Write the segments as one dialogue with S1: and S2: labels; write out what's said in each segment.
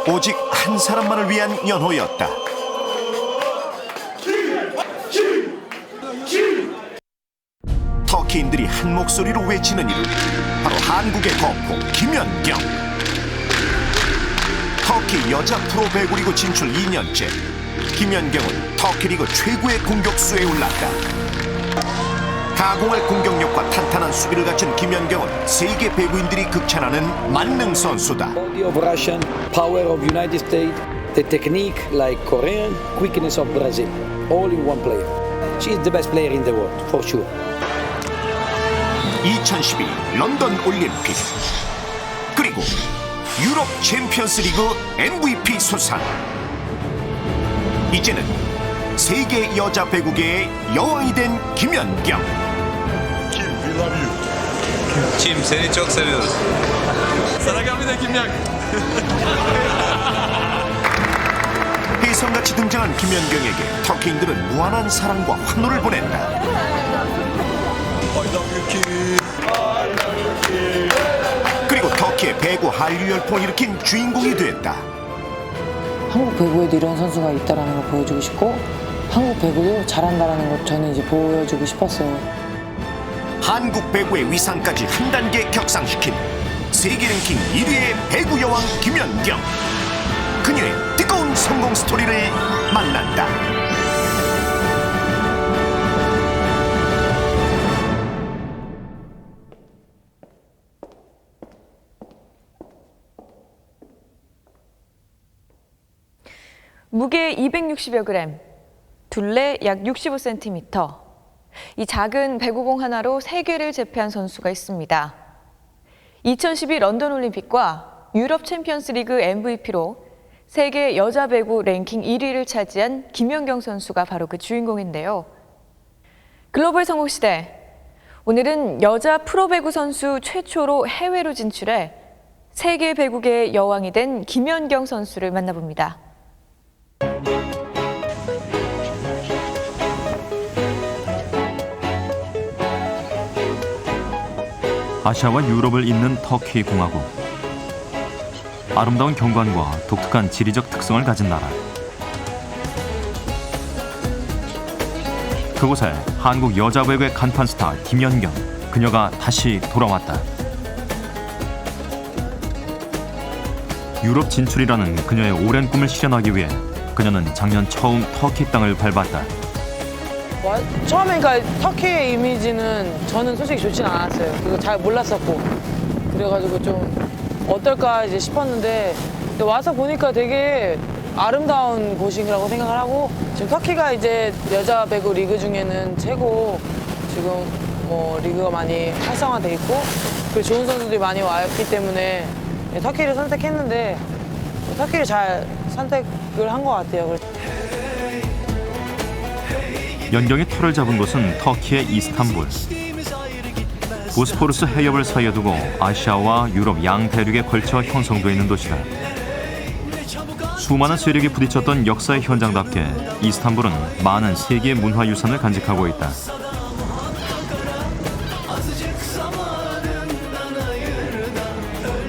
S1: 오직 한 사람만을 위한 연호였다. 터키인들이 한 목소리로 외치는 이름, 바로 한국의 거포 김연경. 터키 여자 프로 배구리그 진출 2년째, 김연경은 터키리그 최고의 공격수에 올랐다. 가공할 공격력과 탄탄한 수비를 갖춘 김연경은 세계 배구인들이 극찬하는 만능 선수다.
S2: Body of Russian, power of United States, the technique like Korean, quickness of Brazil, all in one player. She is the best player in the world, for sure.
S1: 2012 런던 올림픽, 그리고 유럽 챔피언스리그 MVP 수상. 이제는 세계 여자 배구계의 여왕이 된 김연경.
S3: Kim, seni çok seviyoruz. 사랑합니다, 김양.
S1: 혜성같이 등장한 김연경에게 터키인들은 무한한 사랑과 환호를 보낸다. 그리고 터키의 배구 한류 열풍을 일으킨 주인공이 됐다.
S4: 한국 배구에도 이런 선수가 있다는 걸 보여주고 싶고, 한국 배구도 잘한다는 걸 저는 이제 보여주고 싶었어요.
S1: 한국 배구의 위상까지 한 단계 격상시킨 세계 랭킹 1위의 배구 여왕 김연경. 그녀의 뜨거운 성공 스토리를 만난다.
S5: 무게 260여 그램, 둘레 약 65cm. 이 작은 배구공 하나로 세계를 제패한 선수가 있습니다. 2012 런던 올림픽과 유럽 챔피언스 리그 MVP로 세계 여자 배구 랭킹 1위를 차지한 김연경 선수가 바로 그 주인공인데요. 글로벌 성공 시대, 오늘은 여자 프로배구 선수 최초로 해외로 진출해 세계 배구계의 여왕이 된 김연경 선수를 만나봅니다.
S6: 아시아와 유럽을 잇는 터키 공화국. 아름다운 경관과 독특한 지리적 특성을 가진 나라. 그곳에 한국 여자 배구의 간판 스타 김연경, 그녀가 다시 돌아왔다. 유럽 진출이라는 그녀의 오랜 꿈을 실현하기 위해 그녀는 작년 처음 터키 땅을 밟았다.
S4: 처음에 그러니까 터키의 이미지는 저는 솔직히 좋진 않았어요. 그거 잘 몰랐었고, 그래가지고 좀 어떨까 이제 싶었는데, 근데 와서 보니까 되게 아름다운 곳이라고 생각을 하고, 지금 터키가 이제 여자 배구 리그 중에는 최고 지금 뭐 리그가 많이 활성화돼 있고, 그리고 좋은 선수들이 많이 왔기 때문에 터키를 선택했는데 터키를 잘 선택을 한 것 같아요.
S6: 연경이 터를 잡은 곳은 터키의 이스탄불. 보스포루스 해협을 사이에 두고 아시아와 유럽 양 대륙에 걸쳐 형성되어 있는 도시다. 수많은 세력이 부딪혔던 역사의 현장답게 이스탄불은 많은 세계 문화유산을 간직하고 있다.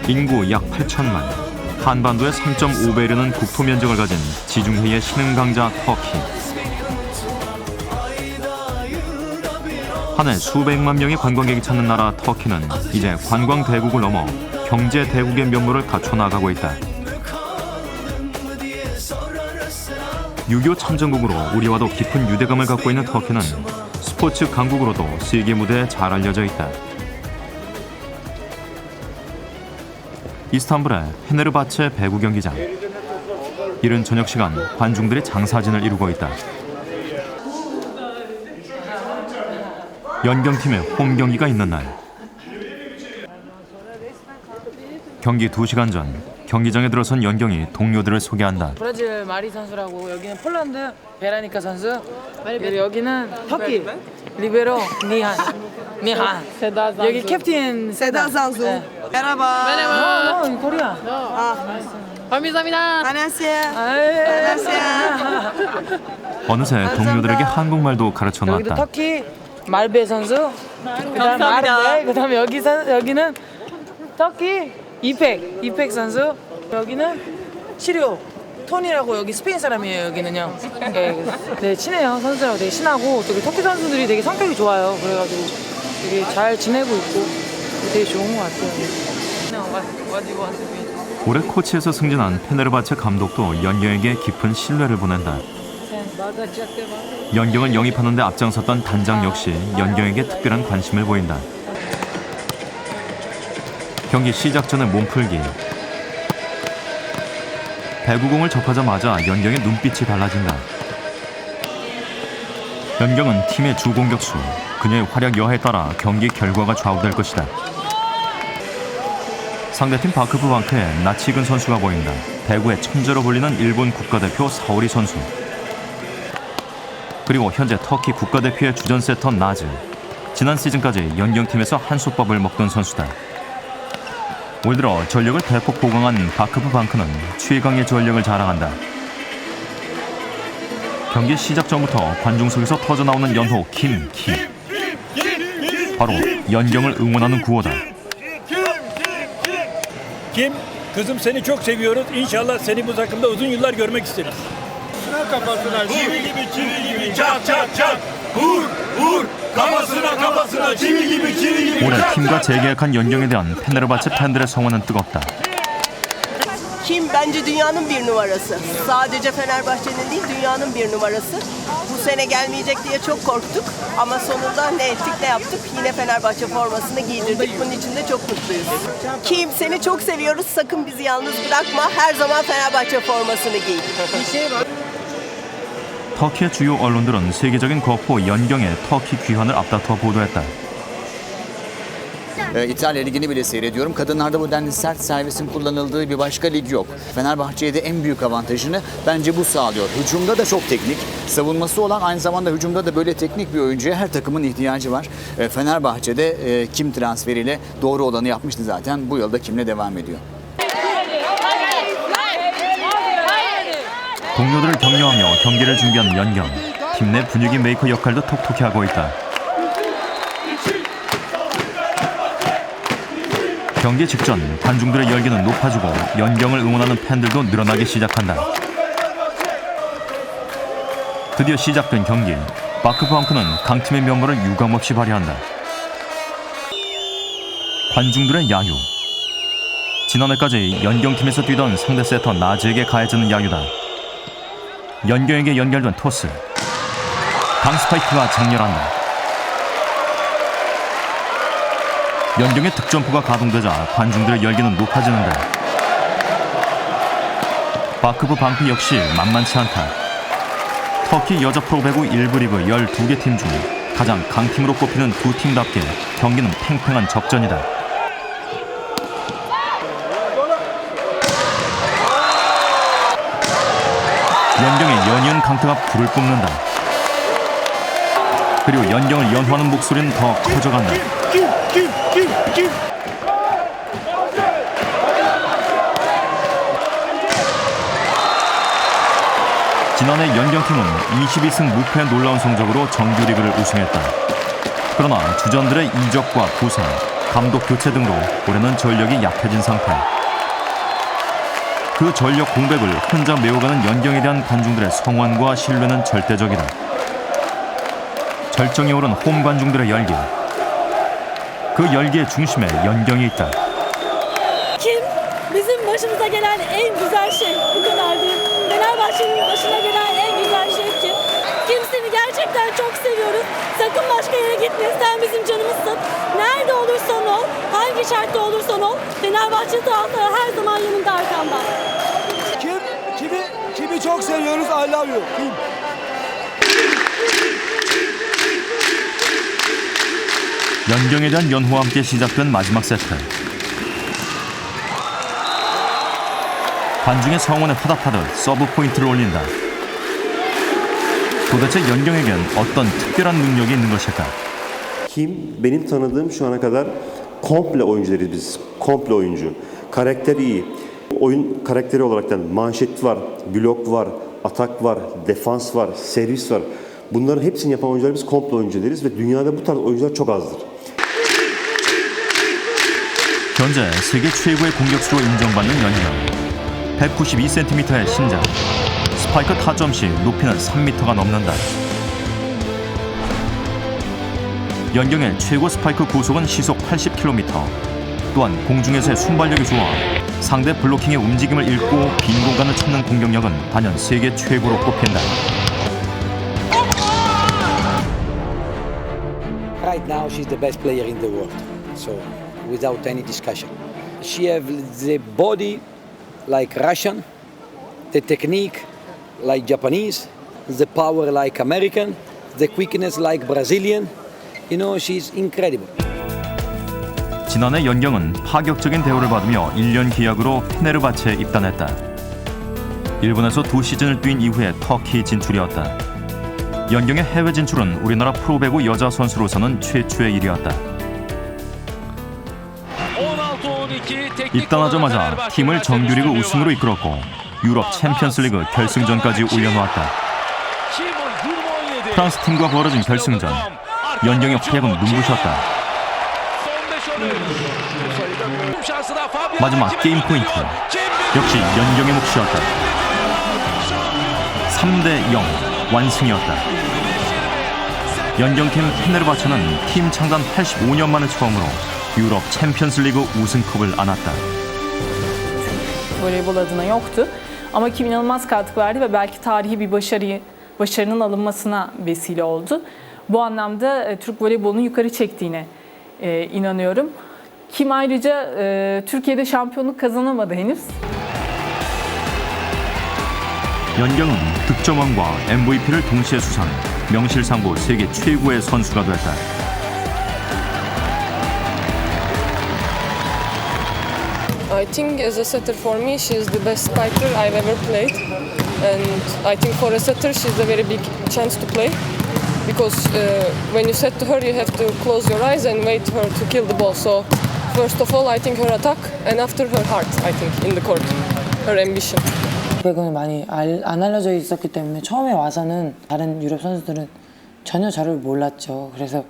S6: 인구 약 8천만, 한반도의 3.5배 이르는 국토 면적을 가진 지중해의 신흥강자 터키. 한 해 수백만 명의 관광객이 찾는 나라 터키는 이제 관광 대국을 넘어 경제 대국의 면모를 갖춰나가고 있다. 6.25 참전국으로 우리와도 깊은 유대감을 갖고 있는 터키는 스포츠 강국으로도 세계 무대에 잘 알려져 있다. 이스탄불의 페네르바체 배구 경기장. 이른 저녁 시간 관중들이 장사진을 이루고 있다. 연경팀의 홈 경기가 있는 날. 경기 2시간 전 경기장에 들어선 연경이 동료들을 소개한다.
S4: 브라질 마리 선수라고, 여기는 폴란드 베라니카 선수, 그리고 여기는 터키 리베로 니한, 여기 캡틴 세다 선수.
S7: Merhaba.
S4: 코리아.
S7: 감사합니다.
S6: 어느새 동료들에게 한국말도 가르쳐
S4: 여기도
S6: 놨다.
S4: 터키 말베 선수. 그다음 말베. 그다음 여기는 터키 이펙 선수. 여기는 시리오 톤이라고 여기 스페인 사람이에요. 여기는요. 네, 친해요. 선수들하고 되게 친하고 되게 터키 선수들이 되게 성격이 좋아요. 그래가지고 되게 잘 지내고 있고 되게 좋은 것 같아요.
S6: 올해 코치에서 승진한 페네르바체 감독도 연경에게 깊은 신뢰를 보낸다. 연경을 영입하는 데 앞장섰던 단장 역시 연경에게 특별한 관심을 보인다. 경기 시작 전에 몸풀기. 배구공을 접하자마자 연경의 눈빛이 달라진다. 연경은 팀의 주 공격수. 그녀의 활약 여하에 따라 경기 결과가 좌우될 것이다. 상대팀 바크프 방크에 나치근 선수가 보인다. 배구의 천재로 불리는 일본 국가대표 사오리 선수. 그리고 현재 터키 국가대표의 주전 세터 나즈. 지난 시즌까지 연경팀에서 한솥밥을 먹던 선수다. 올 들어 전력을 대폭 보강한 바크프 방크는 최강의 전력을 자랑한다. 경기 시작 전부터 관중석에서 터져나오는 연호 김. 바로 연경을 응원하는 구호다.
S8: Kim, kızım seni çok seviyoruz. İnşallah seni bu takımda uzun yıllar görmek isteriz. Kafasına çivi gibi çak çak çak. Vur kafasına çivi gibi.
S6: 올해 팀과 재계약한 연경에 대한 페네르바체 팬들의 성원은 뜨겁다.
S9: Kim bence dünyanın bir numarası. Sadece Fenerbahçe'nin değil dünyanın bir numarası. Bu sene gelmeyecek diye çok korktuk ama sonunda ne ettik ne yaptık yine Fenerbahçe formasını giydirdik. Bunun için de çok mutluyuz. Kim seni çok seviyoruz. Sakın bizi yalnız bırakma. Her zaman Fenerbahçe formasını giy.
S6: 터키의 주요 언론들은 세계적인 거포 연경의 터키 귀환을 앞다투어 보도했다.
S10: İtalya Ligi'ni bile seyrediyorum. Kadınlarda bu denli sert servisin kullanıldığı bir başka lig yok. Fenerbahçe'ye de en büyük avantajını bence bu sağlıyor. Hücumda da çok teknik. Savunması olan aynı zamanda hücumda da böyle teknik bir oyuncuya her takımın ihtiyacı var. Fenerbahçe'de Kim transferiyle doğru olanı yapmıştı zaten. Bu yılda Kim'le devam ediyor.
S6: 동료들을 격려하며 경기를 준비한 연경. 팀 내 분위기 메이커 역할도 톡톡히 하고 있다. 경기 직전 관중들의 열기는 높아지고 연경을 응원하는 팬들도 늘어나기 시작한다. 드디어 시작된 경기. 바크프 방크는 강팀의 면모를 유감없이 발휘한다. 관중들의 야유. 지난해까지 연경팀에서 뛰던 상대 세터 나즈에게 가해지는 야유다. 연경에게 연결된 토스. 강 스파이크가 장렬한다. 연경의 득점포가 가동되자 관중들의 열기는 높아지는데 바크프 방크 역시 만만치 않다. 터키 여자 프로배구 1부 리그 12개 팀 중 가장 강팀으로 꼽히는 두 팀답게 경기는 팽팽한 접전이다. 연경의 연이은 강타가 불을 뿜는다. 그리고 연경을 연호하는 목소리는 더 커져간다. 지난해 연경팀은 22승 무패의 놀라운 성적으로 정규리그를 우승했다. 그러나 주전들의 이적과 부상, 감독 교체 등으로 올해는 전력이 약해진 상태. 그 전력 공백을 혼자 메워가는 연경에 대한 관중들의 성원과 신뢰는 절대적이다. 절정에 오른 홈 관중들의 열기. 그 열기의 중심에 연경이 있다.
S11: Kim bizim başımıza gelen en güzel şey bu kadardır. Fenerbahçe'nin başına gelen en güzel şey Kim. Kim seni gerçekten çok seviyoruz. Sakın başka yere gitme. Sen bizim canımızsın. Nerede olursan ol, hangi şartta olursan ol, Fenerbahçe taraftarı her zaman yanında arkanda.
S8: Kimi çok seviyoruz. I love you. Kim.
S6: 연경에 대한 연호와 함께 시작된 마지막 세트. 관중의 성원에 화답하듯 서브 포인트를 올린다. 도대체 연경에겐 어떤 특별한 능력이 있는 것일까?
S12: Kim benim tanıdığım şu ana kadar komple oyuncularız biz. Komple oyuncu. Karakter iyi. Oyun karakteri olaraktan manşet var, blok var, atak var, defans var, servis var. Bunların hepsini yapan oyuncular biz komple oyuncu deriz ve dünyada bu tarz oyuncular çok azdır.
S6: 현재 세계 최고의 공격수로 인정받는 연경. 192cm의 신장, 스파이크 타점 시 높이는 3m가 넘는다. 연경의 최고 스파이크 구속은 시속 80km. 또한 공중에서의 순발력이 좋아 상대 블로킹의 움직임을 읽고 빈 공간을 찾는 공격력은 단연 세계 최고로 꼽힌다.
S2: Right now, she's the best player in the world. So, without any discussion, she has the body like Russian, the technique like Japanese, the power like American, the quickness like Brazilian. You know, she's incredible.
S6: 지난해 연경은 파격적인 대우를 받으며 1년 계약으로 페네르바체에 입단했다. 일본에서 2시즌을 뛴 이후에 터키 진출이었다. 연경의 해외 진출은 우리나라 프로배구 여자 선수로서는 최초의 일이었다. 입단하자마자 팀을 정규리그 우승으로 이끌었고 유럽 챔피언스리그 결승전까지 올려놓았다. 프랑스 팀과 벌어진 결승전, 연경의 활약은 눈부셨다. 마지막 게임 포인트, 역시 연경의 몫이었다. 3대0 완승이었다. 연경팀 페네르바체는 팀 창단 85년 만에 처음으로 유럽 챔피언스리그 우승컵을 안았다.
S13: Voleybol adına yoktu ama kim inanılmaz katkı verdi ve belki tarihi bir başarının alınmasına vesile oldu. Bu anlamda Türk voleybolunu yukarı çektiğine inanıyorum. Kim ayrıca Türkiye'de şampiyonluk kazanamadı henüz.
S6: 연경은 득점왕과 MVP를 동시에 수상, 명실상부 세계 최고의 선수가 됐다.
S14: I think as a setter for me, she is the best spiker I've ever played, and I think for a setter, she's a very big chance to play, because when you set to her, you have to close your eyes and wait her to kill the ball. So, first of all, I think her attack, and after her heart, I think in the court, her ambition.
S4: 배구는 많이 안 알려져 있었기 때문에 처음에 와서는 다른 유럽 선수들은 전혀 저를 몰랐죠. 그래서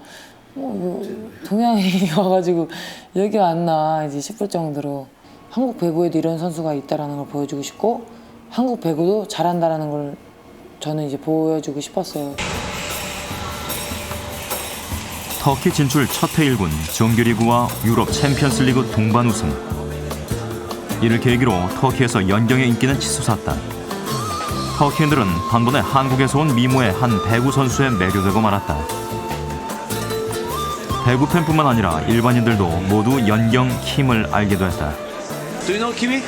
S4: 동양인이 와가지고 여기 왔나 이제 싶을 정도로 한국 배구에도 이런 선수가 있다라는 걸 보여주고 싶고 한국 배구도 잘한다라는 걸 저는 이제 보여주고 싶었어요.
S6: 터키 진출 첫 해 1군 정규리그와 유럽 챔피언스리그 동반 우승. 이를 계기로 터키에서 연경의 인기는 치솟았다. 터키인들은 단번에 한국에서 온 미모의 한 배구 선수에 매료되고 말았다. 배구 팬뿐만 아니라 일반인들도 모두 연경 킴을 알게 됐다.
S15: Do you know Kimi?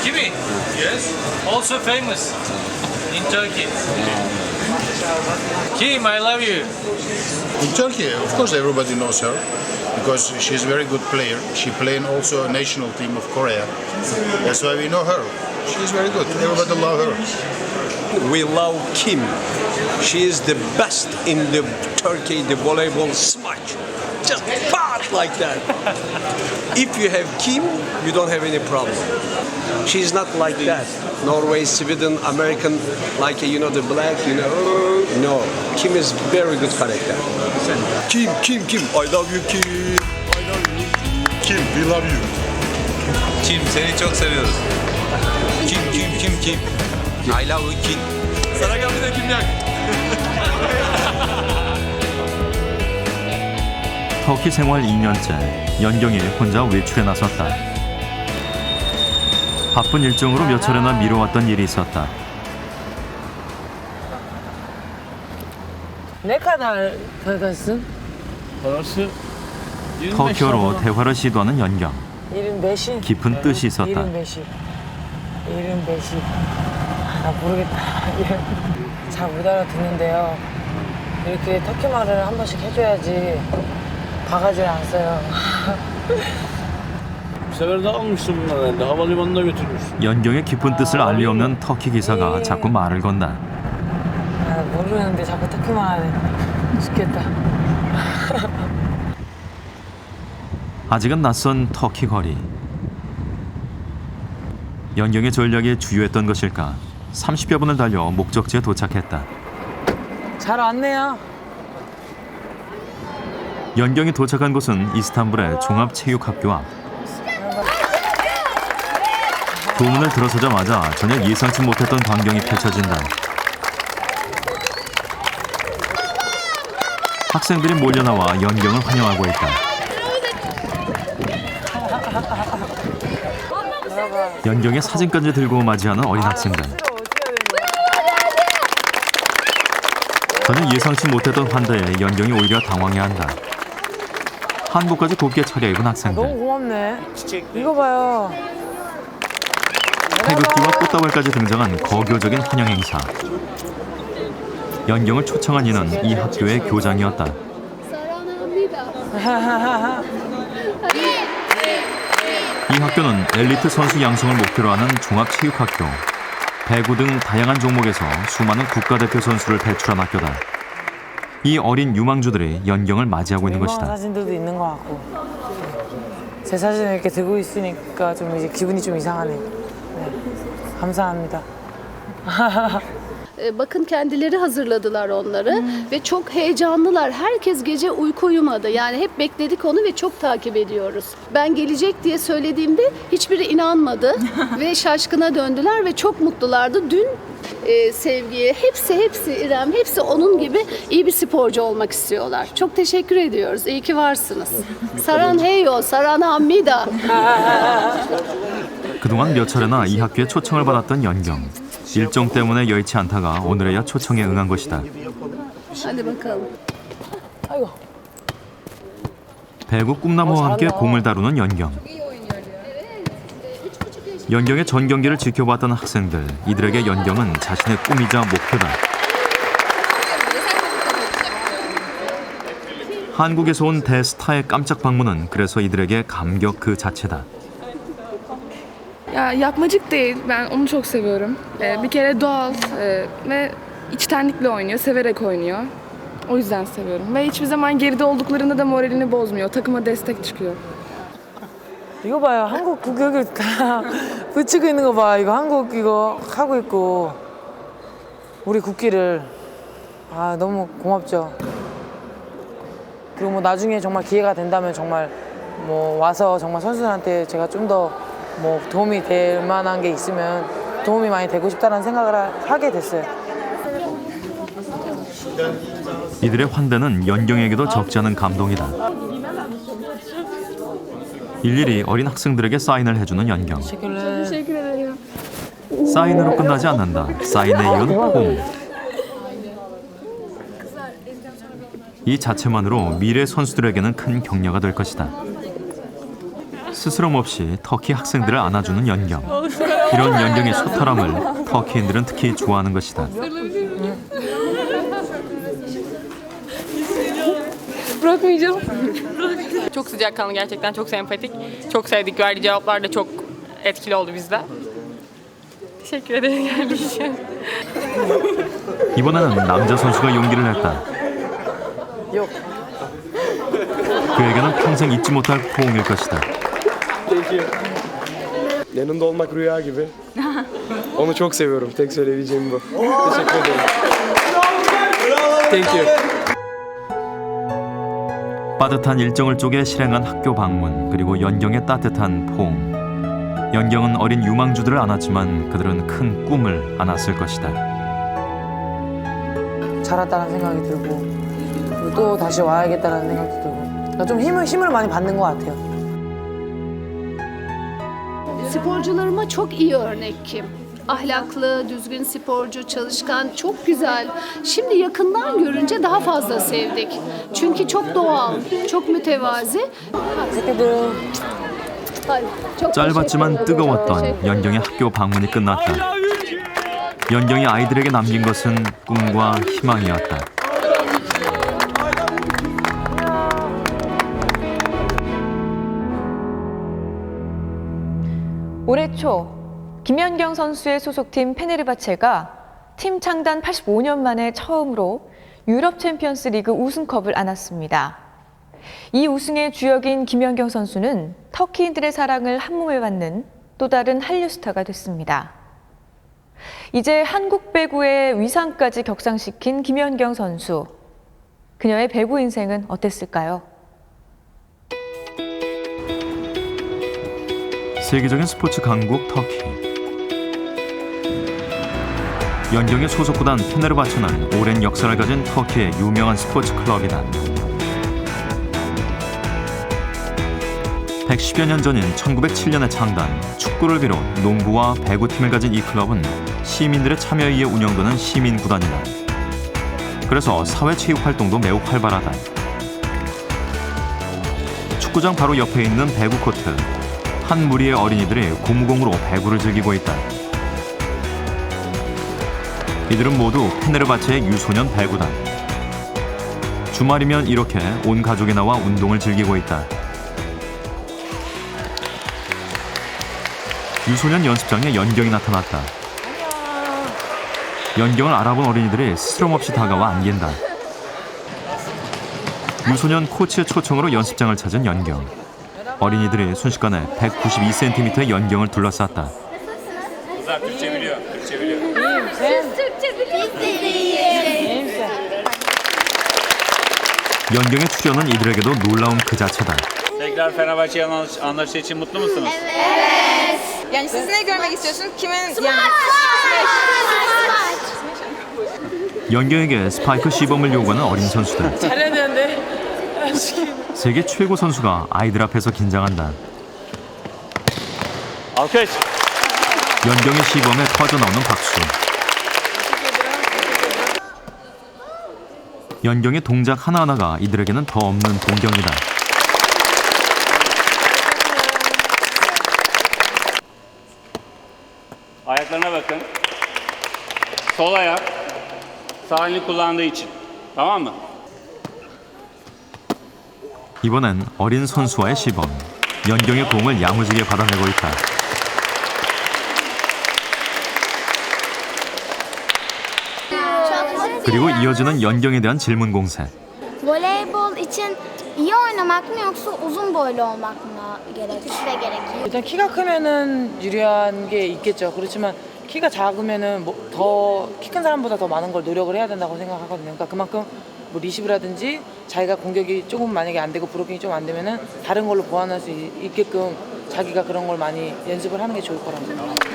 S3: Kimi? Yes. Also famous in Turkey. Kim, I love you.
S16: In Turkey, of course, everybody knows her because she's a very good player. She played also a national team of Korea. That's why we know her. She's very good. Everybody love her.
S17: We love Kim. She is the best in the Turkey, the volleyball smash. Just part like that. If you have Kim, you don't have any problem. She's not like that. Norway, Sweden, American, like the black, No, Kim is very good character.
S16: Kim, I love you, Kim. I love you. Kim, we love you.
S3: Kim, seni çok seviyoruz.
S17: Kim. I love you, Kim.
S3: Saragamide Kimyak.
S6: 터키 생활 2년째 연경이 혼자 외출에 나섰다. 바쁜 일정으로 몇 차례나 미뤄왔던 일이 있었다.
S4: Ne kadar parasın?
S6: 터키어로 대화를 시도하는 연경.
S4: 25이.
S6: 깊은 뜻이 있었다.
S4: 25이. 나 모르겠다. 잘 못 알아듣는데요. 이렇게 터키 말을 한 번씩 해줘야지 바가지를 안 써요.
S6: 연경의 깊은 뜻을 알 리 없는 터키 기사가 자꾸 말을 건다.
S4: 모르는데 자꾸 터키만 하네. 죽겠다.
S6: 아직은 낯선 터키 거리. 연경의 전략에 주요했던 것일까? 30여 분을 달려 목적지에 도착했다.
S4: 잘 왔네요.
S6: 연경이 도착한 곳은 이스탄불의 종합체육학교 앞. 도문을 들어서자마자 전혀 예상치 못했던 광경이 펼쳐진다. 학생들이 몰려나와 연경을 환영하고 있다. 연경의 사진까지 들고 맞이하는 어린 학생들. 전혀 예상치 못했던 환대에 연경이 오히려 당황해한다. 한복까지 곱게 차려입은 학생들.
S4: 너무 고맙네. 이거 봐요.
S6: 태극기와 꽃다발까지 등장한 거교적인 환영 행사. 연경을 초청한 이는 이 학교의 교장이었다. 이 학교는 엘리트 선수 양성을 목표로 하는 종합체육학교. 배구 등 다양한 종목에서 수많은 국가대표 선수를 배출한 학교다. 이 어린 유망주들이 연경을 맞이하고 있는 것이다.
S4: 사진들도 있는 것 같고. 제 사진을 이렇게 들고 있으니까 좀 이제 기분이 좀 이상하네요. 네. 감사합니다.
S15: Bakın kendileri hazırladılar onları ve çok heyecanlılar. Herkes gece uyku uyumadı. Yani hep bekledik onu ve çok takip ediyoruz. Ben gelecek diye söylediğimde hiçbiri inanmadı ve şaşkına döndüler ve çok mutlulardı. Dün Sevgi'ye hepsi İrem, hepsi onun gibi iyi bir sporcu olmak istiyorlar. Çok teşekkür ediyoruz. İyi ki varsınız. Saran heyo, saran 합니다.
S6: 그동안 몇 차례나 이 학교에 초청을 받았던 연경. 일정 때문에 여의치 않다가 오늘에야 초청에 응한 것이다.
S15: Hadi bakalım.
S6: 배구 꿈나무와 함께 공을 다루는 연경. 연경의 전 경기를 지켜봤던 학생들. 이들에게 연경은 자신의 꿈이자 목표다. 한국에서 온 대스타의 깜짝 방문은 그래서 이들에게 감격 그 자체다.
S14: Ya yapmacık değil. Ben onu çok seviyorum. Bir kere doğal ve içtenlikle oynuyor, severek oynuyor. O yüzden seviyorum. Ve hiçbir zaman geride olduklarında da moralini bozmuyor. Takıma destek çıkıyor.
S4: 이거 봐요. 한국 국격을 다 붙이고 있는 거 봐. 이거 한국 이거 하고 있고 우리 국기를 아 너무 고맙죠. 그리고 뭐 나중에 정말 기회가 된다면 정말 뭐 와서 정말 선수들한테 제가 좀 더 뭐 도움이 될 만한 게 있으면 도움이 많이 되고 싶다는 생각을 하게 됐어요.
S6: 이들의 환대는 연경에게도 적지 않은 감동이다. 일일이 어린 학생들에게 사인을 해주는 연경.
S14: Teşekkür ederim.
S6: 사인으로 끝나지 않는다. 사인에 이은 호응. 이 자체만으로 미래 선수들에게는 큰 격려가 될 것이다. 스스럼 없이 터키 학생들을 안아주는 연경. 이런 연경의 소탈함을 터키인들은 특히 좋아하는 것이다.
S14: Bırakmayacağım. Çok sıcakkanlı, gerçekten çok sempatik. Çok sevdik, verdiği cevaplar da çok etkili oldu bizde. Teşekkür ederim geldiği için.
S6: 이번에는 남자 선수가 용기를 냈다. 그에게는 평생 잊지 못할 포옹일 것이다.
S18: Yanında olmak rüya gibi. Onu çok seviyorum. Tek söyleyebileceğim bu. Teşekkür ederim. Thank you.
S6: 빠듯한 일정을 쪼개 실행한 학교 방문, 그리고 연경의 따뜻한 포옹. 연경은 어린 유망주들을 안았지만 그들은 큰 꿈을 안았을 것이다.
S4: 잘 왔다는 생각이 들고 그리고 또 다시 와야겠다는 생각도 들고 그러니까 좀 힘을 많이 받는 것 같아요.
S15: Sporcularıma çok iyi örnek Kim. Ahlaklı, düzgün sporcu, çalışkan, çok güzel. Şimdi yakından görünce daha fazla sevdik. Çünkü çok doğal, çok mütevazi.
S6: 짧았지만 뜨거웠던 연경의 학교 방문이 끝났다. 연경이 아이들에게 남긴 것은 꿈과 희망이었다.
S5: 올해 초 김연경 선수의 소속팀 페네르바체가 팀 창단 85년 만에 처음으로 유럽 챔피언스 리그 우승컵을 안았습니다. 이 우승의 주역인 김연경 선수는 터키인들의 사랑을 한몸에 받는 또 다른 한류 스타가 됐습니다. 이제 한국 배구의 위상까지 격상시킨 김연경 선수. 그녀의 배구 인생은 어땠을까요?
S6: 세계적인 스포츠 강국 터키. 연경의 소속 구단 페네르바체는 오랜 역사를 가진 터키의 유명한 스포츠 클럽이다. 110여 년 전인 1907년에 창단, 축구를 비롯 농구와 배구팀을 가진 이 클럽은 시민들의 참여에 의해 운영되는 시민구단이다. 그래서 사회체육 활동도 매우 활발하다. 축구장 바로 옆에 있는 배구 코트. 한 무리의 어린이들이 고무공으로 배구를 즐기고 있다. 이들은 모두 페네르바체의 유소년 배구단. 주말이면 이렇게 온 가족이 나와 운동을 즐기고 있다. 유소년 연습장에 연경이 나타났다. 연경을 알아본 어린이들이 스스럼없이 다가와 안긴다. 유소년 코치의 초청으로 연습장을 찾은 연경. 어린이들이 순식간에 192cm의 연경을 둘러쌌다. 연경의 출연은 이들에게도 놀라운 그 자체다.
S19: Tekrar Fenerbahçe anlaşı için mutlu musunuz?
S20: Evet. Yani siz ne görmek istiyorsunuz? Kimin?
S6: 연경에게 스파이크 시범을 요구하는 어린 선수들.
S4: 잘해야 되는데.
S6: 세계 최고 선수가 아이들 앞에서 긴장한다. 연경의 시범에 터져나오는 박수. 연경의 동작 하나하나가 이들에게는 더 없는 동경이다.
S19: Ayaklarına bakın. Sol ayak. Sağ elini kullandığı için. Tamam mı?
S6: 이번엔 어린 선수와의 시범. 연경의 공을 야무지게 받아내고 있다. 그리고 이어지는 연경에 대한 질문 공세.
S21: Voleybol için iyi oynamak mı yoksa uzun boylu olmak mı gerekiyor?
S4: 일단 키가 크면은 유리한 게 있겠죠. 그렇지만 키가 작으면은 더 키 큰 사람보다 더 많은 걸 노력을 해야 된다고 생각하거든요. 그러니까 그만큼 뭐 리시브라든지 자기가 공격이 조금 만약에 안 되고 브로킹이 좀 안 되면은 다른 걸로 보완할 수 있게끔 자기가 그런 걸 많이 연습을 하는 게 좋을 거라고 생각합니다.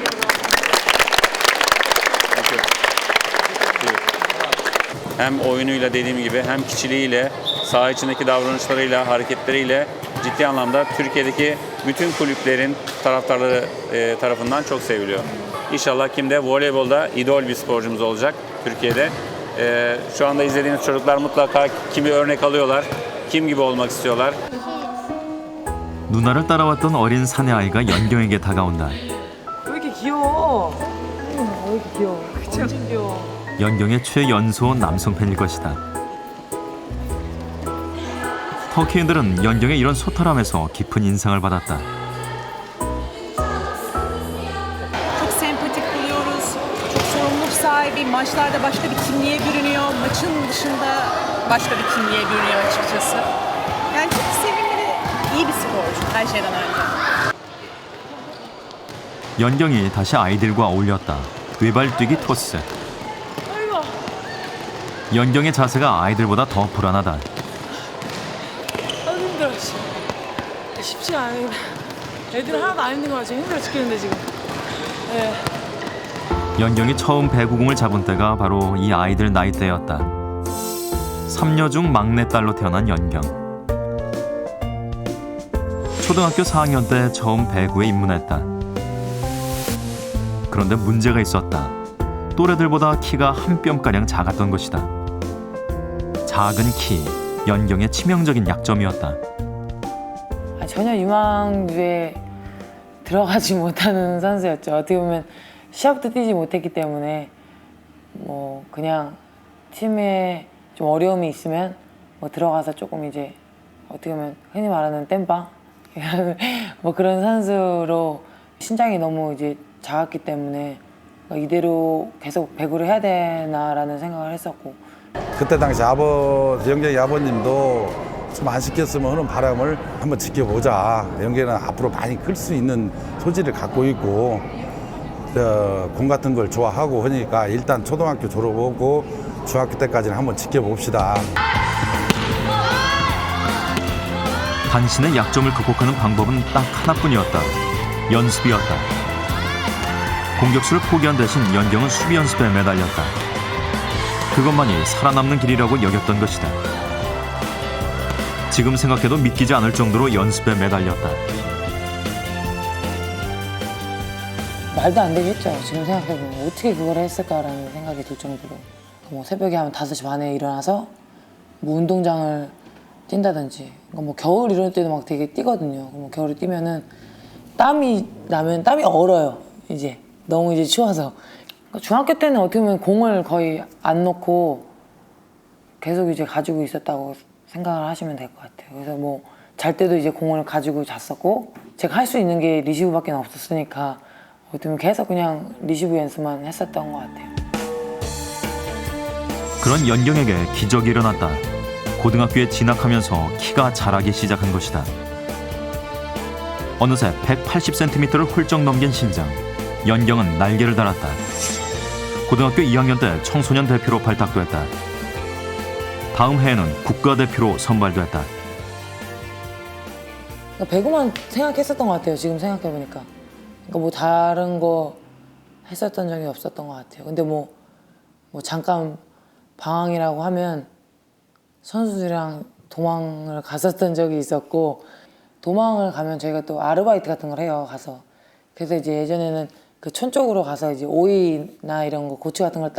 S19: Hem oyunuyla dediğim gibi hem kişiliğiyle, saha içindeki davranışlarıyla, hareketleriyle ciddi anlamda Türkiye'deki bütün kulüplerin taraftarları tarafından çok seviliyor. İnşallah kim de voleybolda idol bir sporcumuz olacak Türkiye'de. Şu anda izlediğiniz çocuklar mutlaka kimi örnek alıyorlar, kim gibi olmak istiyorlar.
S6: 누나를 따라왔던 어린 사내 아이가 연경에게 다가온다.
S4: 왜 이렇게 귀여워? 왜 이렇게 귀여워? 완전 귀여워.
S6: 연경의 최연소 남성 팬일 것이다. 터키인들은 연경의 이런 소탈함에서 깊은 인상을 받았다.
S22: Çok sempatik buluyoruz. Çok sorumluluk sahibi. Maçlarda başka bir kimliğe bürünüyor. Maçın dışında başka bir kimliğe bürünüyor açıkçası. Yani çok sevimli, iyi bir sporcu her şeyden önce.
S6: 연경이 다시 아이들과 어울렸다. 외발뛰기 토스. 연경의 자세가 아이들보다 더 불안하다.
S4: 아 힘들어. 쉽지 않아. 애들 하나도 안 힘든 거 같아. 힘들어 죽겠는데 지금. 네.
S6: 연경이 처음 배구공을 잡은 때가 바로 이 아이들 나이대였다. 3녀 중 막내딸로 태어난 연경. 초등학교 4학년 때 처음 배구에 입문했다. 그런데 문제가 있었다. 또래들보다 키가 한 뼘가량 작았던 것이다. 작은 키, 연경의 치명적인 약점이었다.
S4: 전혀 유망주에 들어가지 못하는 선수였죠. 어떻게 보면 시합도 뛰지 못했기 때문에 뭐 그냥 팀에 좀 어려움이 있으면 뭐 들어가서 조금 이제 어떻게 보면 흔히 말하는 땜빵 뭐 그런 선수로 신장이 너무 이제 작았기 때문에 이대로 계속 배구를 해야 되나라는 생각을 했었고.
S23: 그때 당시 연경이 아버님도 좀 안 시켰으면 하는 바람을 한번 지켜보자. 연경이는 앞으로 많이 클 수 있는 소질을 갖고 있고 공 같은 걸 좋아하고 하니까 일단 초등학교 졸업하고 중학교 때까지는 한번 지켜봅시다.
S6: 당신의 약점을 극복하는 방법은 딱 하나뿐이었다. 연습이었다. 공격수를 포기한 대신 연경은 수비 연습에 매달렸다. 그것만이 살아남는 길이라고 여겼던 것이다. 지금 생각해도 믿기지 않을 정도로 연습에 매달렸다.
S4: 말도 안 되겠죠. 지금 생각해보면 어떻게 그걸 했을까라는 생각이 들 정도로 뭐 새벽에 한 5시 반에 일어나서 뭐 운동장을 뛴다든지 뭐 겨울 이럴 때도 막 되게 뛰거든요. 뭐 겨울에 뛰면은 땀이 나면 땀이 얼어요. 이제 너무 이제 추워서 중학교 때는 어떻게 보면 공을 거의 안 놓고 계속 이제 가지고 있었다고 생각을 하시면 될 것 같아요. 그래서 뭐 잘 때도 이제 공을 가지고 잤었고 제가 할 수 있는 게 리시브밖에 없었으니까 어떻게 보면 계속 그냥 리시브 연습만 했었던 것 같아요.
S6: 그런 연경에게 기적이 일어났다. 고등학교에 진학하면서 키가 자라기 시작한 것이다. 어느새 180cm를 훌쩍 넘긴 신장. 연경은 날개를 달았다. 고등학교 2학년 때 청소년 대표로 발탁됐다. 다음 해에는 국가대표로 선발됐다.
S4: 배구만 생각했었던 것 같아요. 지금 생각해보니까. 그러니까 뭐 다른 거 했었던 적이 없었던 것 같아요. 근데 뭐 잠깐 방황이라고 하면 선수들이랑 도망을 갔었던 적이 있었고 도망을 가면 저희가 또 아르바이트 같은 걸 해요. 가서. 그래서 이제 예전에는 그 촌 쪽으로 가서 이제 오이나 이런 거 고추 같은 걸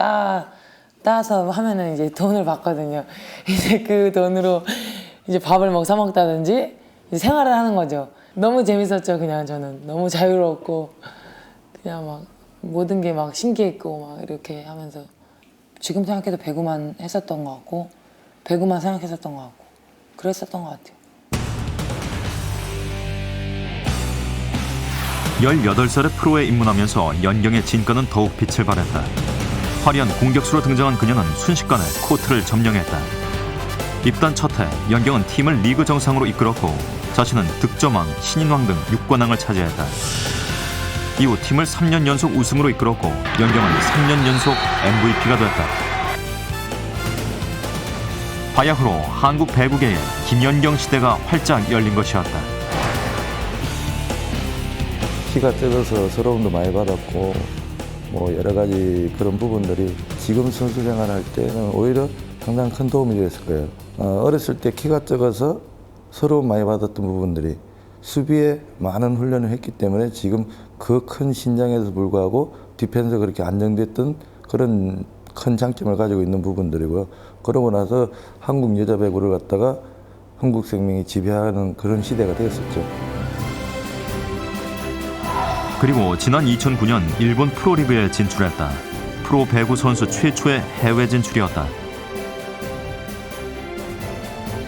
S4: 따서 하면은 이제 돈을 받거든요. 이제 그 돈으로 이제 밥을 사 먹다든지 이제 생활을 하는 거죠. 너무 재밌었죠. 그냥 저는 너무 자유로웠고 그냥 막 모든 게 막 신기했고 막 이렇게 하면서 지금 생각해도 배구만 했었던 것 같고 배구만 생각했었던 것 같고 그랬었던 것 같아요.
S6: 18살에 프로에 입문하면서 연경의 진가는 더욱 빛을 발했다. 화려한 공격수로 등장한 그녀는 순식간에 코트를 점령했다. 입단 첫 해 연경은 팀을 리그 정상으로 이끌었고 자신은 득점왕, 신인왕 등 6관왕을 차지했다. 이후 팀을 3년 연속 우승으로 이끌었고 연경은 3년 연속 MVP가 됐다. 바야흐로 한국 배구계에 김연경 시대가 활짝 열린 것이었다.
S1: 키가 작아서 서러움도 많이 받았고 뭐 여러 가지 그런 부분들이 지금 선수 생활할 때는 오히려 상당히 큰 도움이 되었을 거예요. 어렸을 때 키가 작아서 서러움 많이 받았던 부분들이 수비에 많은 훈련을 했기 때문에 지금 그 큰 신장에도 불구하고 디펜스가 그렇게 안정됐던 그런 큰 장점을 가지고 있는 부분들이고요. 그러고 나서 한국 여자 배구를 갖다가 한국생명이 지배하는 그런 시대가 되었었죠.
S6: 그리고 지난 2009년 일본 프로리그에 진출했다. 프로 배구 선수 최초의 해외 진출이었다.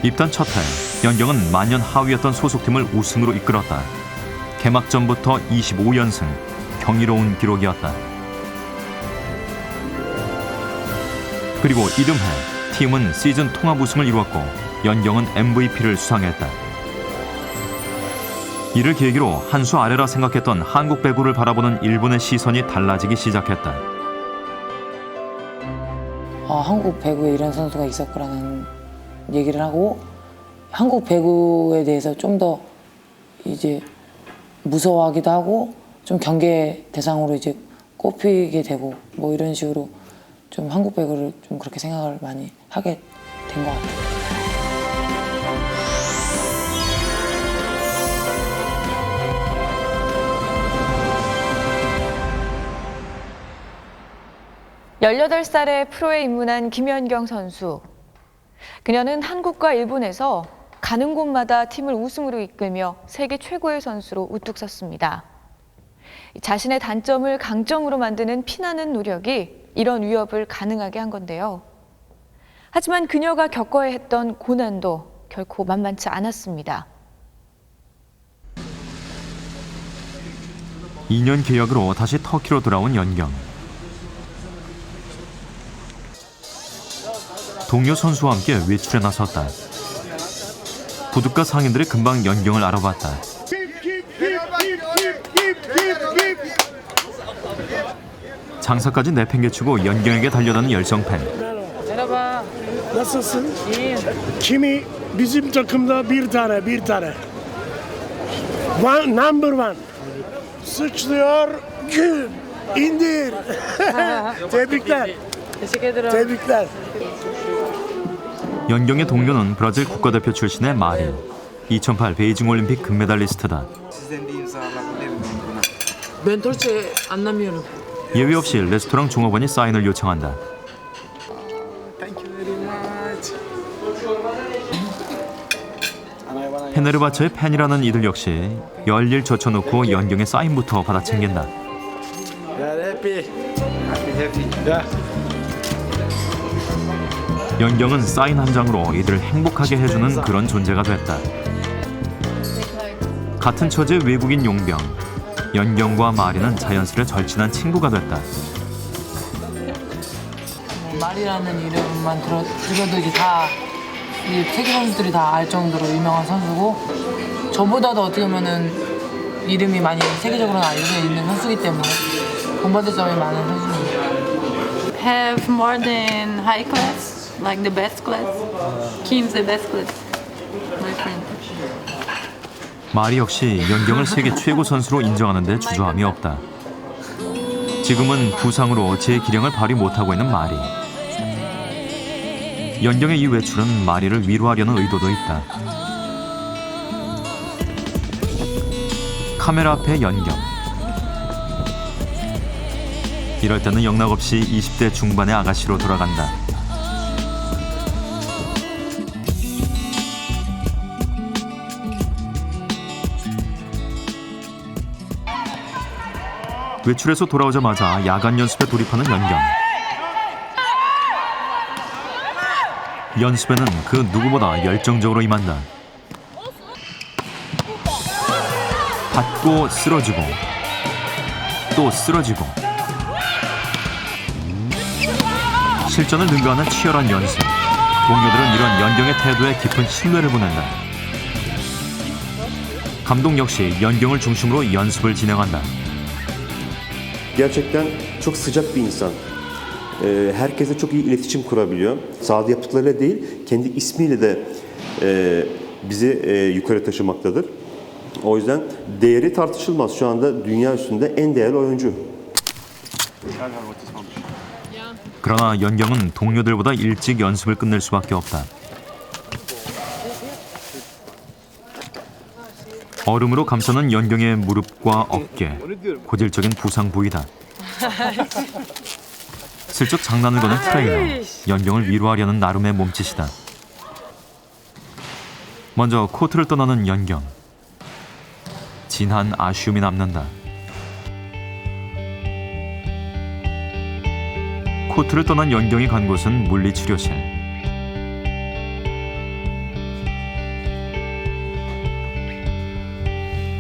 S6: 입단 첫 해 연경은 만년 하위였던 소속팀을 우승으로 이끌었다. 개막전부터 25연승, 경이로운 기록이었다. 그리고 이듬해 팀은 시즌 통합 우승을 이루었고 연경은 MVP를 수상했다. 이를 계기로 한 수 아래라 생각했던 한국 배구를 바라보는 일본의 시선이 달라지기 시작했다.
S4: 한국 배구에 이런 선수가 있었구라는 얘기를 하고 한국 배구에 대해서 좀 더 이제 무서워하기도 하고 좀 경계 대상으로 이제 꼽히게 되고 뭐 이런 식으로 좀 한국 배구를 좀 그렇게 생각을 많이 하게 된 것 같아요.
S5: (18살에) 프로에 입문한 김연경 선수. 그녀는 한국과 일본에서 가는 곳마다 팀을 우승으로 이끌며 세계 최고의 선수로 우뚝 섰습니다. 자신의 단점을 강점으로 만드는 피나는 노력이 이런 위협을 가능하게 한 건데요. 하지만 그녀가 겪어야 했던 고난도 결코 만만치 않았습니다.
S6: 2년 계약으로 다시 터키로 돌아온 연경. 동료 선수와 함께 외출에 나섰다. 부둣가 상인들이 금방 연경을 알아봤다. 장사까지 내팽개치고 연경에게 달려드는 열정팬.
S7: Merhaba. Nasılsın? İyiyim. Kimi bizim takımda bir tane. Number one. Sıçrıyor. İndir. Tebrikler.
S4: Teşekkür ederim.
S7: Tebrikler.
S6: 연경의 동료는 브라질 국가대표 출신의 마리. 2008 베이징 올림픽 금메달리스트다.
S4: Ben Türkçe anlamıyorum.
S6: 예외 없이 레스토랑 종업원이 사인을 요청한다. 페네르바체의 팬이라는 이들 역시 열일 젖혀놓고 연경의 사인부터 받아 챙긴다. 연경은 사인 한 장으로 이들을 행복하게 해주는 그런 존재가 됐다. 같은 처지의 외국인 용병, 연경과 마리는 자연스레 절친한 친구가 됐다.
S4: 말이라는 이름만 들어도 이제 이 세계 선수들이 다 알 정도로 유명한 선수고 저보다도 어떻게 보면은 이름이 많이 세계적으로 알려져 있는 선수이기 때문에 본받을 점이 많은 선수입니다.
S9: Have more than high class, like the best class. Kim's the best class, my friend.
S6: 마리 역시 연경을 세계 최고 선수로 인정하는 데 주저함이 없다. 지금은 부상으로 제 기량을 발휘 못하고 있는 마리. 연경의 이 외출은 마리를 위로하려는 의도도 있다. 카메라 앞에 연경. 이럴 때는 영락없이 20대 중반의 아가씨로 돌아간다. 외출해서 돌아오자마자 야간 연습에 돌입하는 연경. 연습에는 그 누구보다 열정적으로 임한다. 받고 쓰러지고 또 쓰러지고 실전을 능가하는 치열한 연습. 동료들은 이런 연경의 태도에 깊은 신뢰를 보낸다. 감독 역시 연경을 중심으로 연습을 진행한다.
S12: Gerçekten çok sıcak bir insan. Herkese çok iyi iletişim kurabiliyor. Sahada yaptıklarıyla değil, kendi ismiyle de bizi yukarı taşımaktadır. O yüzden değeri tartışılmaz. Şu anda dünya üstünde en değerli oyuncu.
S6: 그러나 연경은 동료들보다 일찍 연습을 끝낼 수밖에 없다. 얼음으로 감싸는 연경의 무릎과 어깨, 고질적인 부상 부위다. 슬쩍 장난을 거는 트레이너, 연경을 위로하려는 나름의 몸짓이다. 먼저 코트를 떠나는 연경. 진한 아쉬움이 남는다. 코트를 떠난 연경이 간 곳은 물리치료실.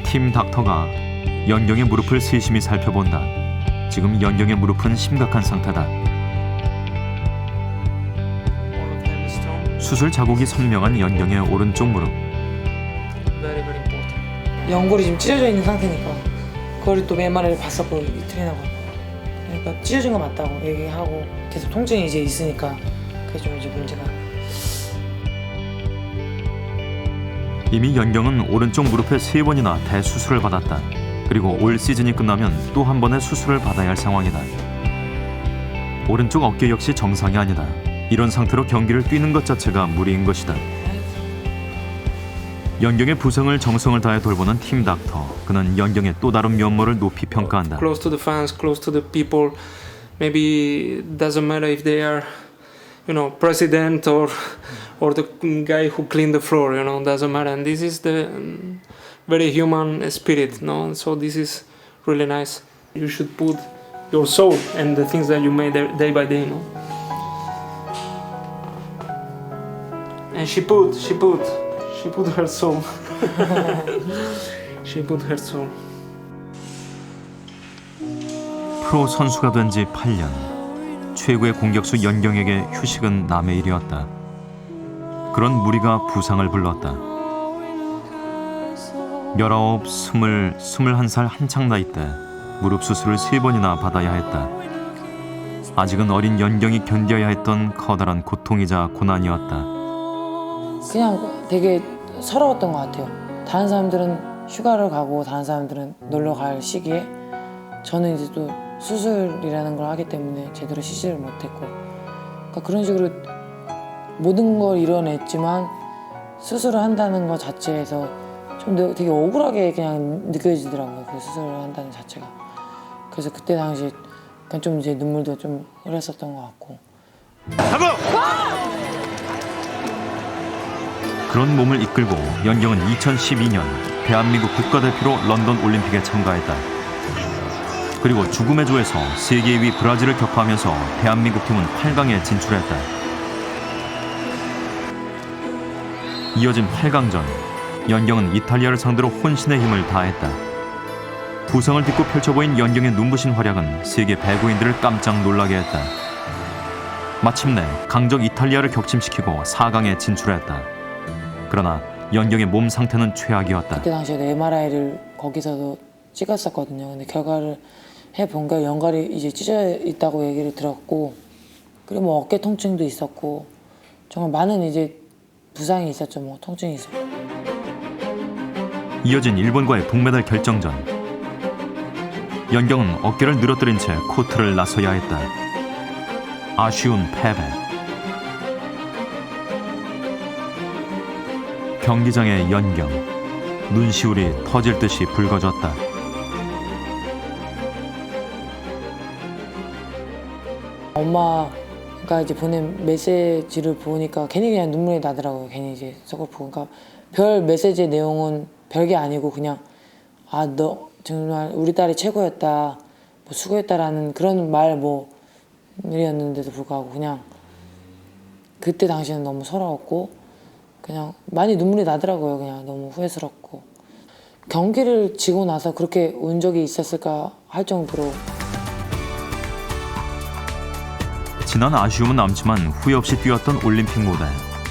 S6: 팀 닥터가 연경의 무릎을 세심히 살펴본다. 지금 연경의 무릎은 심각한 상태다. 수술 자국이 선명한 연경의 오른쪽 무릎.
S4: 연골이 지금 찢어져 있는 상태니까 그걸 또 MRI를 봤었거든요, 이 트레이너가. 그러니까 찢어진 거 맞다고 얘기하고 계속 통증이 이제 있으니까 그게 좀 이제 문제가.
S6: 이미 연경은 오른쪽 무릎에 3번이나 대수술을 받았다. 그리고 올 시즌이 끝나면 또 한 번의 수술을 받아야 할 상황이다. 오른쪽 어깨 역시 정상이 아니다. 이런 상태로 경기를 뛰는 것 자체가 무리인 것이다. 연경의 부상을 정성을 다해 돌보는 팀 닥터. 그는 연경의 또 다른 면모를 높이 평가한다.
S10: Close to the fans, close to the people. Maybe it doesn't matter if they are, president or the guy who cleaned the floor. Doesn't matter. And this is the very human spirit. No, so this is really nice. You should put your soul and the things that you made day by day. And she put her soul. She put her soul.
S6: 프로 선수가 된 지 8년. 최고의 공격수 연경에게 휴식은 남의 일이었다. 그런 무리가 부상을 불렀다. 19, 20, 21살 한창 나이 때 무릎 수술을 3번이나 받아야 했다. 아직은 어린 연경이 견뎌야 했던 커다란 고통이자 고난이었다.
S4: 그냥 되게 서러웠던 것 같아요. 다른 사람들은 휴가를 가고 다른 사람들은 놀러 갈 시기에 저는 이제 또 수술이라는 걸 하기 때문에 제대로 쉬지를 못했고, 그러니까 그런 식으로 모든 걸 이뤄냈지만 수술을 한다는 것 자체에서 좀 되게 억울하게 그냥 느껴지더라고요. 그 수술을 한다는 자체가. 그래서 그때 당시 약간 좀 이제 눈물도 좀 흘렸었던 것 같고.
S6: 그런 몸을 이끌고 연경은 2012년 대한민국 국가대표로 런던 올림픽에 참가했다. 그리고 죽음의 조에서 세계 2위 브라질을 격파하면서 대한민국 팀은 8강에 진출했다. 이어진 8강전, 연경은 이탈리아를 상대로 혼신의 힘을 다했다. 부상을 딛고 펼쳐보인 연경의 눈부신 활약은 세계 배구인들을 깜짝 놀라게 했다. 마침내 강적 이탈리아를 격침시키고 4강에 진출했다. 그러나 연경의 몸 상태는 최악이었다.
S4: 그때 당시에도 MRI를 거기서도 찍었었거든요. 근데 결과를 해본가 연갈이 이제 찢어져 있다고 얘기를 들었고, 그리고 뭐 어깨 통증도 있었고 정말 많은 이제 부상이 있었죠. 뭐 통증이 있었고.
S6: 이어진 일본과의 동메달 결정전. 연경은 어깨를 늘어뜨린 채 코트를 나서야 했다. 아쉬운 패배. 경기장의 연경. 눈시울이 터질 듯이 붉어졌다.
S4: 엄마가 이제 보낸 메시지를 보니까 괜히 그냥 눈물이 나더라고요. 괜히 이제 저걸 보고. 그러니까 별 메시지의 내용은 별게 아니고 그냥 너 정말 우리 딸이 최고였다, 뭐 수고했다라는 그런 말이었는데도 불구하고 그냥 그때 당시에는 너무 서러웠고 그냥 많이 눈물이 나더라고요. 그냥 너무 후회스럽고. 경기를 지고 나서 그렇게 운 적이 있었을까 할 정도로.
S6: 지난 아쉬움은 남지만 후회 없이 뛰었던 올림픽 무대.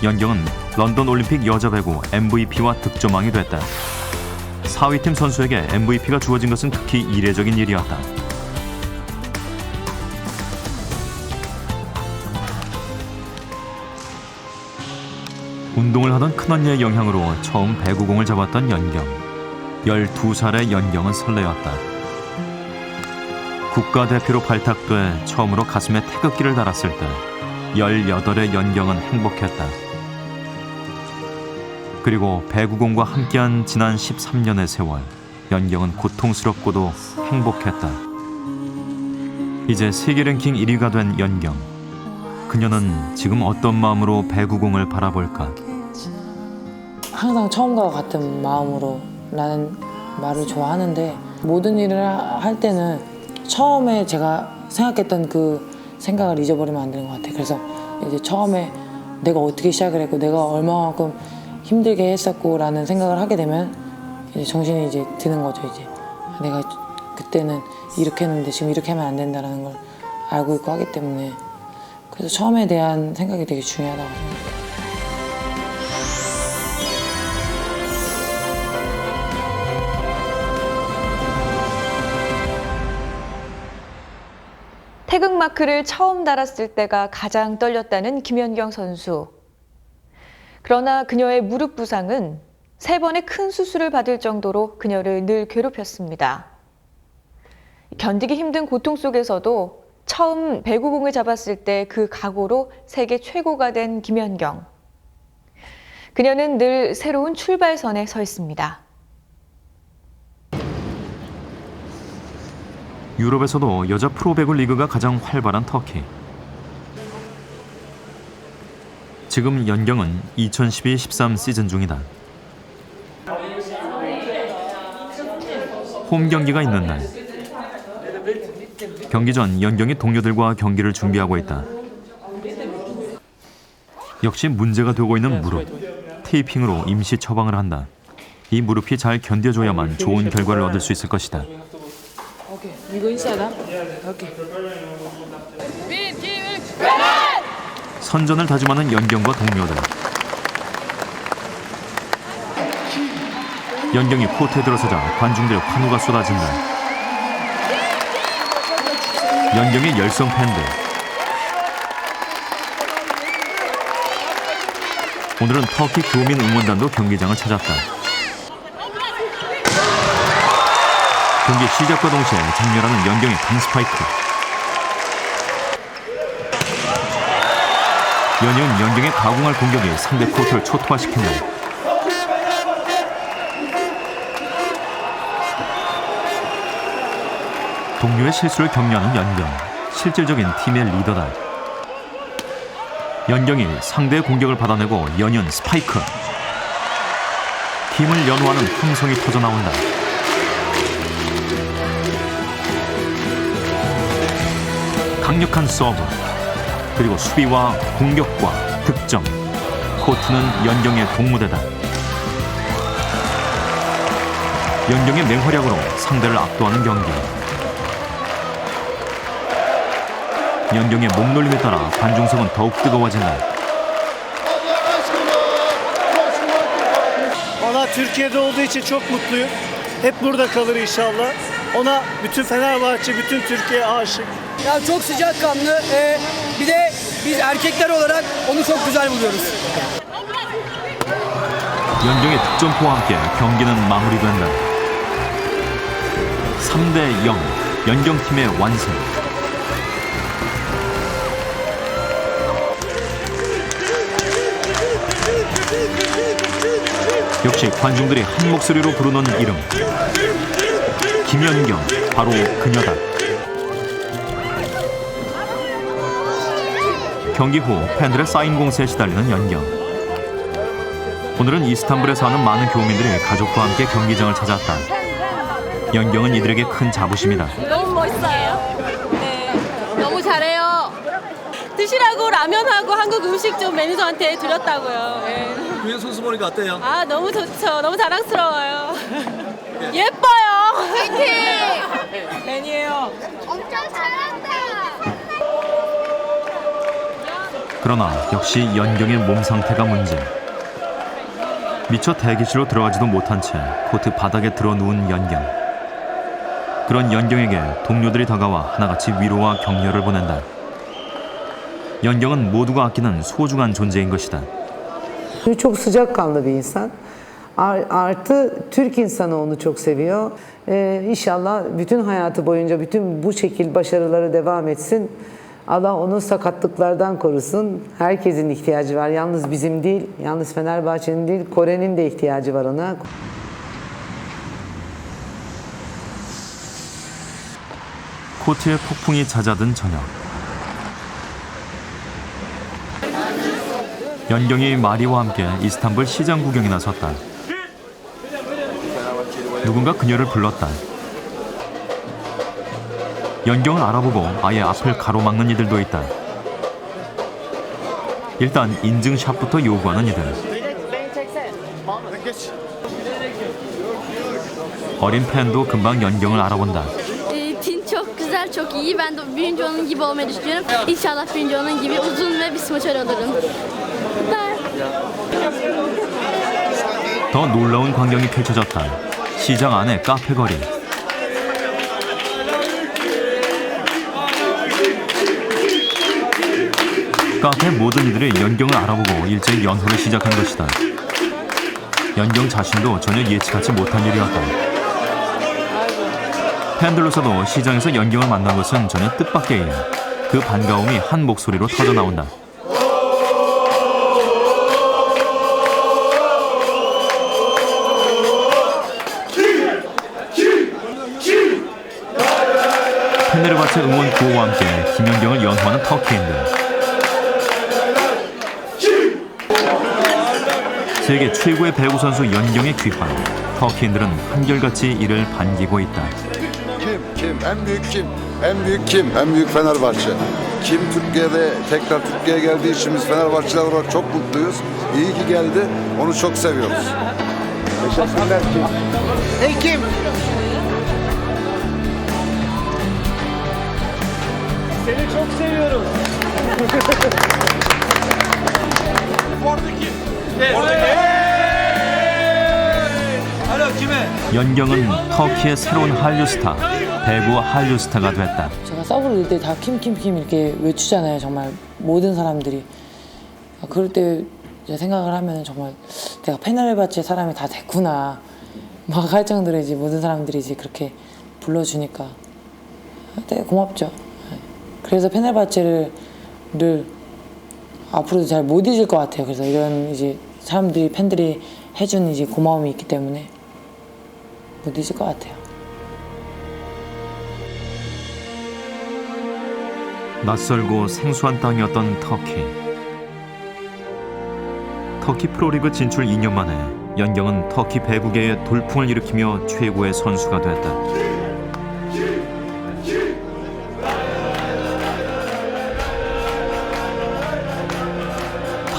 S6: 연경은 런던 올림픽 여자 배구 MVP와 득점왕이 됐다. 4위팀 선수에게 MVP가 주어진 것은 극히 이례적인 일이었다. 운동을 하던 큰언니의 영향으로 처음 배구공을 잡았던 연경. 12살의 연경은 설레었다. 국가대표로 발탁돼 처음으로 가슴에 태극기를 달았을 때 18의 연경은 행복했다. 그리고 배구공과 함께한 지난 13년의 세월, 연경은 고통스럽고도 행복했다. 이제 세계 랭킹 1위가 된 연경. 그녀는 지금 어떤 마음으로 배구공을 바라볼까?
S4: 항상 처음과 같은 마음으로 라는 말을 좋아하는데, 모든 일을 할 때는 처음에 제가 생각했던 그 생각을 잊어버리면 안 되는 것 같아요. 그래서 이제 처음에 내가 어떻게 시작을 했고 내가 얼마만큼 힘들게 했었고 라는 생각을 하게 되면 이제 정신이 이제 드는 거죠. 이제 내가 그때는 이렇게 했는데 지금 이렇게 하면 안 된다라는 걸 알고 있고 하기 때문에, 그래서 처음에 대한 생각이 되게 중요하다고 생각해요.
S5: 태극마크를 처음 달았을 때가 가장 떨렸다는 김연경 선수. 그러나 그녀의 무릎 부상은 3번의 큰 수술을 받을 정도로 그녀를 늘 괴롭혔습니다. 견디기 힘든 고통 속에서도 처음 배구공을 잡았을 때 그 각오로 세계 최고가 된 김연경. 그녀는 늘 새로운 출발선에 서 있습니다.
S6: 유럽에서도 여자 프로배구 리그가 가장 활발한 터키. 지금 연경은 2012-13 시즌 중이다. 홈 경기가 있는 날. 경기 전 연경이 동료들과 경기를 준비하고 있다. 역시 문제가 되고 있는 무릎. 테이핑으로 임시 처방을 한다. 이 무릎이 잘 견뎌줘야만 좋은 결과를 얻을 수 있을 것이다.
S4: 이거 인사다? 오케이.
S6: 선전을 다짐하는 연경과 동료들. 연경이 코트에 들어서자 관중들의 환호가 쏟아진다. 연경의 열성 팬들. 오늘은 터키 교민 응원단도 경기장을 찾았다. 경기 시작과 동시에 장렬하는 연경의 강스파이크. 연이은 연경의 가공할 공격이 상대 코트를 초토화시킨다. 동료의 실수를 격려하는 연경. 실질적인 팀의 리더다. 연경이 상대의 공격을 받아내고 연이은 스파이크. 팀을 연호하는 함성이 터져나온다. 강력한 서브, 그리고 수비와 공격과 득점. 코트는 연경의 동무대다. 연경의 맹활약으로 상대를 압도하는 경기. 연경의 몸놀림에 따라 관중석은 더욱 뜨거워진다.
S7: Ona Türkiye'de olduğu için çok mutluyum. Hep burada kalır inşallah. Ona bütün Fenerbahçe, bütün Türkiye aşık.
S2: Ya çok sıcakkanlı. Bir de biz erkekler olarak onu çok güzel buluyoruz.
S6: 연경의 득점포와 함께 경기는 마무리된다. 3대0 연경팀의 완승. 역시 관중들이 한 목소리로 부르는 이름. 김연경, 바로 그녀다. 경기 후 팬들의 사인 공세에 시달리는 연경. 오늘은 이스탄불에 사는 많은 교민들이 가족과 함께 경기장을 찾았다. 연경은 이들에게 큰 자부심이다.
S8: 너무 멋있어요. 네, 너무 잘해요. 드시라고 라면하고 한국 음식 좀 매니저한테 드렸다고요. 네.
S2: 구현 선수 보니까 어때요?
S8: 아, 너무 좋죠. 너무 자랑스러워요. 예뻐요. 화이팅! 팬이에요.
S21: 엄청 잘한다.
S6: 그러나 역시 연경의 몸 상태가 문제. 미처 대기실로 들어가지도 못한 채 코트 바닥에 들어 누운 연경. 그런 연경에게 동료들이 다가와 하나같이 위로와 격려를 보낸다. 연경은 모두가 아끼는 소중한 존재인 것이다.
S4: Çok sıcakkanlı bir insan. Artı Türk insanı onu çok seviyor. İnşallah bütün hayatı boyunca bütün bu şekil başarıları devam etsin. Allah onu sakatlıklardan korusun. Herkesin ihtiyacı var. Yalnız bizim değil, yalnız Fenerbahçe'nin değil, Kore'nin de ihtiyacı var ona.
S6: 코트에 폭풍이 잦아든 저녁. 연경이 마리와 함께 이스탄불 시장 구경에 나섰다. 누군가 그녀를 불렀다. 연경을 알아보고 아예 앞을 가로막는 이들도 있다. 일단 인증샷부터 요구하는 이들. 어린 팬도 금방 연경을 알아본다.
S21: Tim çok güzel, çok iyi. Ben de birinci onun gibi olmayı düşünüyorum. İnşallah birinci onun gibi uzun ve bir smaçör alırım.
S6: 더 놀라운 광경이 펼쳐졌다. 시장 안의 카페 거리. 카페 모든 이들이 연경을 알아보고 일제히 연호를 시작한 것이다. 연경 자신도 전혀 예측하지 못한 일이었다. 팬들로서도 시장에서 연경을 만난 것은 전혀 뜻밖의 일. 그 반가움이 한 목소리로 터져나온다. 페네르바체 응원 구호와 함께 김연경을 연호하는 터키인들. 세계 최고의 배구 선수 연경의 귀환. 터키인들은 한결같이 이를 반기고 있다.
S11: Kim? En büyük kim? En büyük kim? En büyük Fenerbahçe. Kim Türkiye'de tekrar Türkiye'ye geldiği için biz Fenerbahçeler olarak çok mutluyuz. İyi ki geldi. Onu çok seviyoruz. Teşekkürler Kim.
S7: Hey Kim! Seni çok seviyoruz.
S6: 연경은 터키의 새로운 한류 스타, 배구 한류 스타가 됐다.
S4: 제가 서브를 넣을 때 다 킴킴킴 이렇게 외치잖아요. 정말 모든 사람들이. 그럴 때 이제 생각을 하면 정말 내가 페네르바체 사람이 다 됐구나 막 할 정도로 이제 모든 사람들이 이제 그렇게 불러주니까 되게 고맙죠. 그래서 페네르바체를 앞으로도 잘 못 잊을 것 같아요. 그래서 이런 이제 사람들이 팬들이 해준 이제 고마움이 있기 때문에 못 잊을 것 같아요.
S6: 낯설고 생소한 땅이었던 터키. 터키 프로리그 진출 2년 만에 연경은 터키 배구계의 돌풍을 일으키며 최고의 선수가 됐다.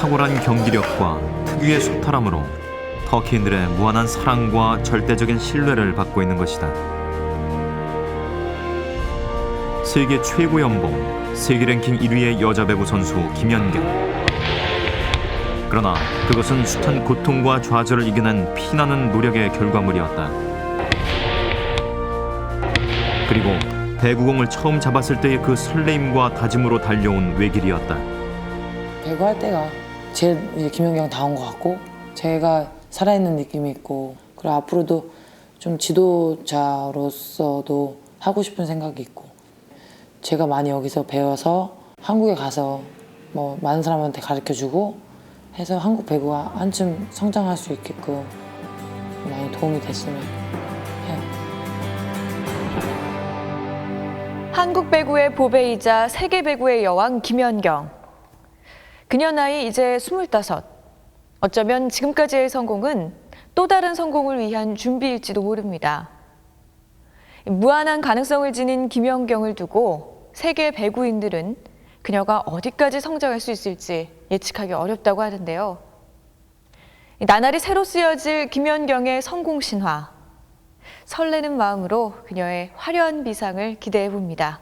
S6: 탁월한 경기력과 특유의 소탈함으로 터키인들의 무한한 사랑과 절대적인 신뢰를 받고 있는 것이다. 세계 최고 연봉, 세계 랭킹 1위의 여자 배구 선수 김연경. 그러나 그것은 숱한 고통과 좌절을 이겨낸 피나는 노력의 결과물이었다. 그리고 배구공을 처음 잡았을 때의 그 설레임과 다짐으로 달려온 외길이었다.
S4: 배구할 때가 제일 이제 김연경 다운 것 같고 제가 살아있는 느낌이 있고 그리고 앞으로도 좀 지도자로서도 하고 싶은 생각이 있고 제가 많이 여기서 배워서 한국에 가서 뭐 많은 사람한테 가르쳐주고 해서 한국 배구가 한층 성장할 수 있게끔 많이 도움이 됐으면 해요.
S5: 한국 배구의 보배이자 세계 배구의 여왕 김연경. 그녀 나이 이제 25. 어쩌면 지금까지의 성공은 또 다른 성공을 위한 준비일지도 모릅니다. 무한한 가능성을 지닌 김연경을 두고 세계 배구인들은 그녀가 어디까지 성장할 수 있을지 예측하기 어렵다고 하는데요. 나날이 새로 쓰여질 김연경의 성공 신화. 설레는 마음으로 그녀의 화려한 비상을 기대해 봅니다.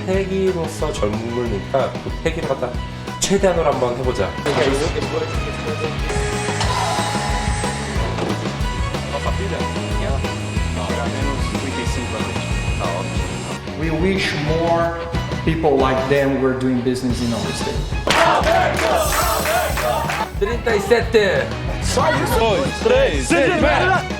S13: 패기로서 젊으니까 그 패기를 갖다 최대한으로 한번 해보자.
S16: We wish more people like them were doing business in our state.
S13: 37.
S16: 3, 4,